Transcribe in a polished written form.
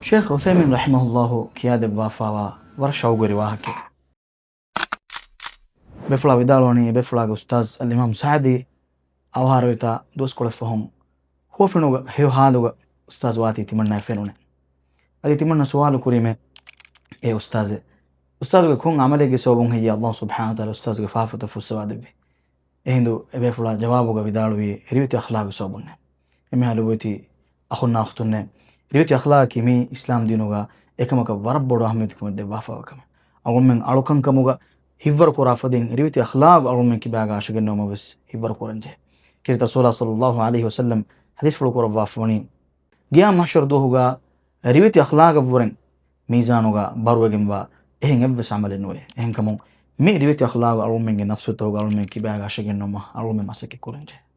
شيخ عثيمين رحمه الله كياد بافاوا ورشا وغري واهكي بفلا بدالوني بفلا أستاذ الإمام سعدي أو هارويتا دوس كل فهم هو فينو هيو هادو أستاذ واتي تمنى فينونه أدي تمنى سؤال كريمة إيه أستاذ كون عملي جسوبهم هي الله سبحانه وتعالى أستاذ فافة فسوا دبي هندو بفلا جوابه بدالوي ريوتي أخلاق صوبنا إمي هالوبيتي أخونا أختنا ريوتي أخلاق كمي إسلام دينوغا إكما كبرب بڑو أهميت كم دبا فاوكم أقول من ألوكن كموغا هيفر كورا فدين ريوتي أخلاق أقول من كباغا شغنوما بس هيفر كورنجه كيرتا رسول صلى الله عليه وسلم حديث فلو كورا بافوني قيام محشر دوهوغا ريوتي أخلاق فورن ميزانوغا باروغن با إهن أبس عمل نوي إهن كمون مي ريوتي أخلاق أقول من نفسه توغا أقول من كباغا شغنوما أقول من مسكي كورنجه